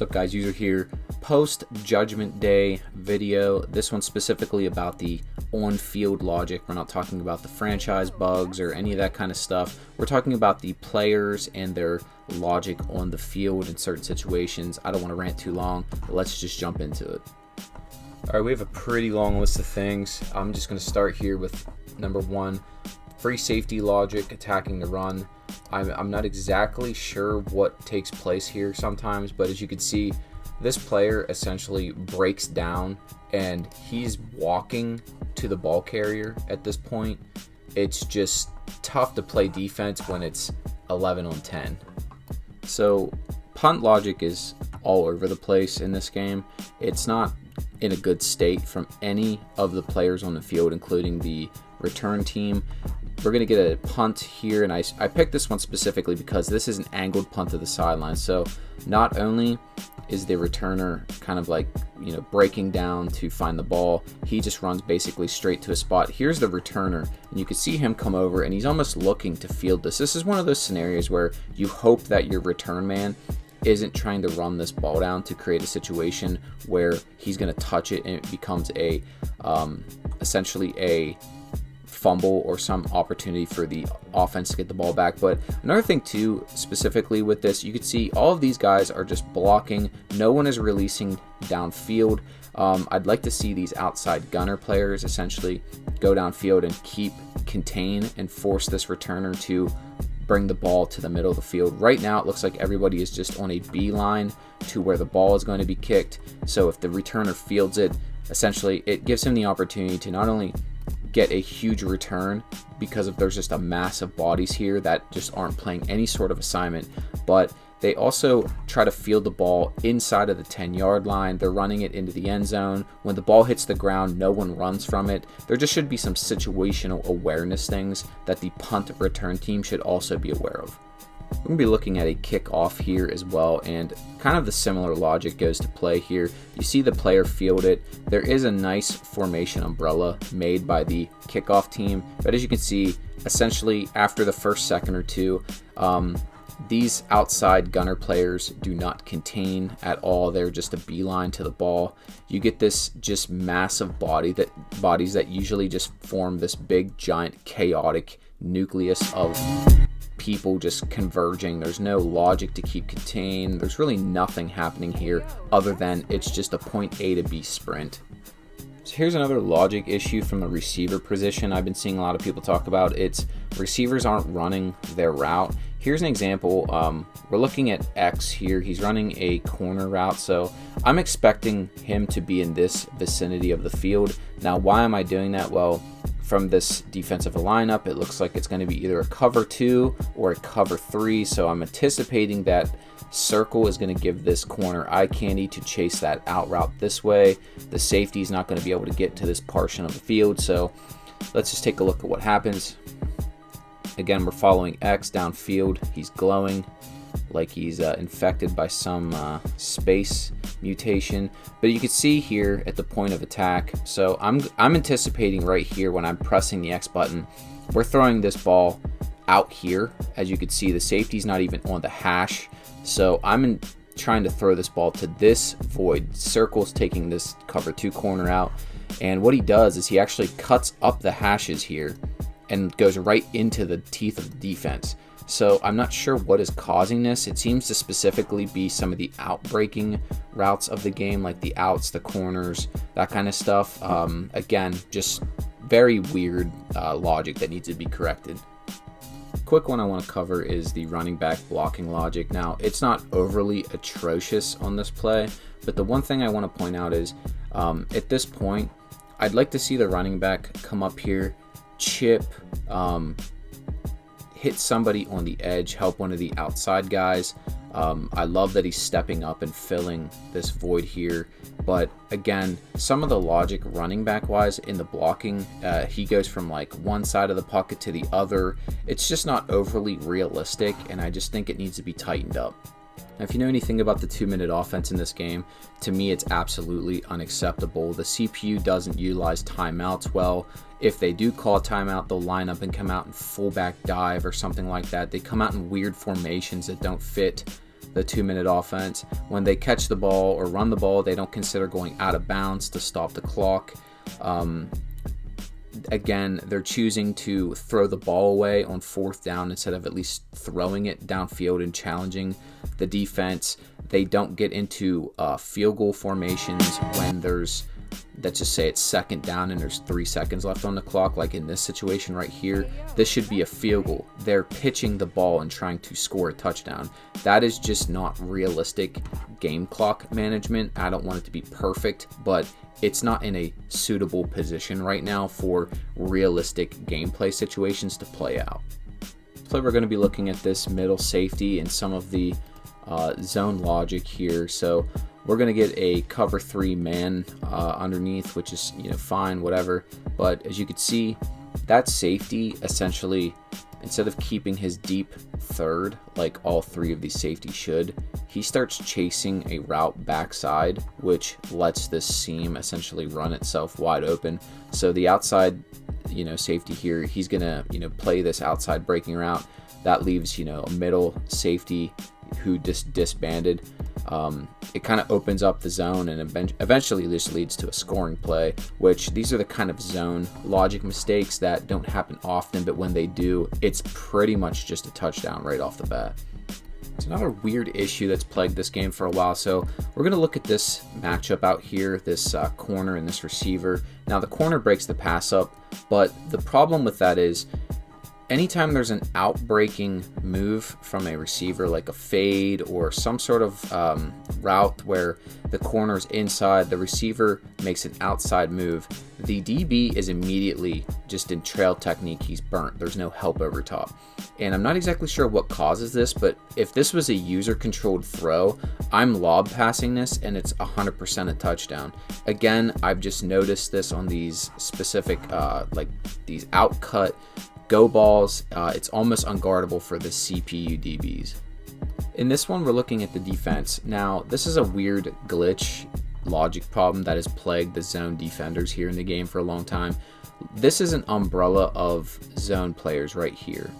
What's up, guys? User here. Post Judgment Day video. This one's specifically about the on-field logic. We're not talking about the franchise bugs or any of that kind of stuff. We're talking about the players and their logic on the field in certain situations. I don't want to rant too long, but let's just jump into it. All right, we have a pretty long list of things. I'm just going to start here with number one, free safety logic, attacking the run. I'm not exactly sure what takes place here sometimes, but as you can see, this player essentially breaks down and he's walking to the ball carrier at this point. It's just tough to play defense when it's 11 on 10. So punt logic is all over the place in this game. It's not in a good state from any of the players on the field, including the return team. We're going to get a punt here, and I picked this one specifically because this is an angled punt to the sideline. So not only is the returner kind of like, breaking down to find the ball, he just runs basically straight to a spot. Here's the returner, and you can see him come over, and he's almost looking to field this. This is one of those scenarios where you hope that your return man isn't trying to run this ball down to create a situation where he's going to touch it and it becomes a essentially a fumble or some opportunity for the offense to get the ball back. But another thing too, specifically with this, you can see all of these guys are just blocking. No one is releasing downfield. I'd like to see these outside gunner players essentially go downfield and contain and force this returner to bring the ball to the middle of the field. Right now it looks like everybody is just on a beeline to where the ball is going to be kicked. So if the returner fields it, essentially it gives him the opportunity to not only get a huge return because there's just a mass of bodies here that just aren't playing any sort of assignment, but they also try to field the ball inside of the 10-yard line. They're running it into the end zone. When the ball hits the ground, no one runs from it. There just should be some situational awareness things that the punt return team should also be aware of. We're going to be looking at a kickoff here as well, and kind of the similar logic goes to play here. You see the player field it. There is a nice formation umbrella made by the kickoff team, but as you can see, essentially after the first second or two, these outside gunner players do not contain at all. They're just a beeline to the ball. You get this just massive bodies that usually just form this big, giant, chaotic nucleus of people just converging. There's no logic to keep contained. There's really nothing happening here other than it's just a point A to B sprint. So here's another logic issue from the receiver position I've been seeing a lot of people talk about. It's receivers aren't running their route. Here's an example. We're looking at X here. He's running a corner route, so I'm expecting him to be in this vicinity of the field. Now, why am I doing that? Well, from this defensive lineup, it looks like it's going to be either a cover 2 or a cover 3, so I'm anticipating that circle is going to give this corner eye candy to chase that out route this way. The safety is not going to be able to get to this portion of the field, so let's just take a look at what happens. Again, we're following X downfield. He's glowing like he's infected by some space mutation, but you can see here at the point of attack. So I'm anticipating right here when I'm pressing the X button, we're throwing this ball out here. As you can see, the safety's not even on the hash, so I'm trying to throw this ball to this void. Circle's taking this cover 2 corner out, and what he does is he actually cuts up the hashes here and goes right into the teeth of the defense. So I'm not sure what is causing this. It seems to specifically be some of the outbreaking routes of the game, like the outs, the corners, that kind of stuff. Again, just very weird logic that needs to be corrected. Quick one I want to cover is the running back blocking logic. Now, it's not overly atrocious on this play, but the one thing I want to point out is at this point, I'd like to see the running back come up here, chip, hit somebody on the edge, help one of the outside guys. I love that he's stepping up and filling this void here. But again, some of the logic running back wise in the blocking, he goes from like one side of the pocket to the other. It's just not overly realistic, and I just think it needs to be tightened up. Now, if you know anything about the 2-minute offense in this game, to me it's absolutely unacceptable. The CPU doesn't utilize timeouts well. If they do call a timeout, they'll line up and come out in fullback dive or something like that. They come out in weird formations that don't fit the 2-minute offense. When they catch the ball or run the ball, they don't consider going out of bounds to stop the clock. Again, they're choosing to throw the ball away on 4th down instead of at least throwing it downfield and challenging the defense. They don't get into field goal formations when there's, let's just say it's 2nd down and there's 3 seconds left on the clock. Like in this situation right here, this should be a field goal. They're pitching the ball and trying to score a touchdown. That is just not realistic game clock management. I don't want it to be perfect, but it's not in a suitable position right now for realistic gameplay situations to play out. So we're going to be looking at this middle safety and some of the zone logic here. So we're going to get a cover 3 man underneath, which is, fine, whatever. But as you can see, that safety essentially, instead of keeping his deep 3rd like all 3 of these safeties should, he starts chasing a route backside, which lets this seam essentially run itself wide open. So the outside, safety here, he's gonna, play this outside breaking route. That leaves, a middle safety who just disbanded. It kind of opens up the zone and eventually this leads to a scoring play, which these are the kind of zone logic mistakes that don't happen often, but when they do, it's pretty much just a touchdown right off the bat. It's another weird issue that's plagued this game for a while. So we're going to look at this matchup out here, this corner and this receiver. Now the corner breaks the pass up, but the problem with that is anytime there's an outbreaking move from a receiver, like a fade or some sort of route where the corner's inside, the receiver makes an outside move, the DB is immediately just in trail technique. He's burnt. There's no help over top. And I'm not exactly sure what causes this, but if this was a user-controlled throw, I'm lob passing this and it's 100% a touchdown. Again, I've just noticed this on these specific, like these outcut go balls. It's almost unguardable for the CPU DBs. In this one, we're looking at the defense. Now, this is a weird glitch logic problem that has plagued the zone defenders here in the game for a long time. This is an umbrella of zone players right here.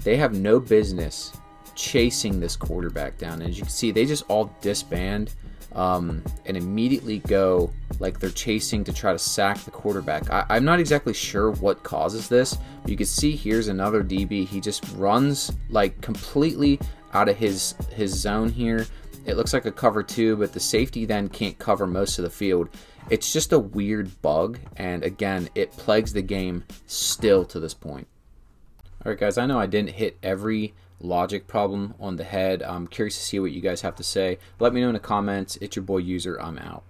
They have no business chasing this quarterback down. And as you can see, they just all disband and immediately go like they're chasing to try to sack the quarterback. I'm not exactly sure what causes this. But you can see here's another DB. He just runs like completely out of his zone here. It looks like a cover 2, but the safety then can't cover most of the field. It's just a weird bug, and again, it plagues the game still to this point. Alright guys, I know I didn't hit every logic problem on the head. I'm curious to see what you guys have to say. Let me know in the comments. It's your boy User. I'm out.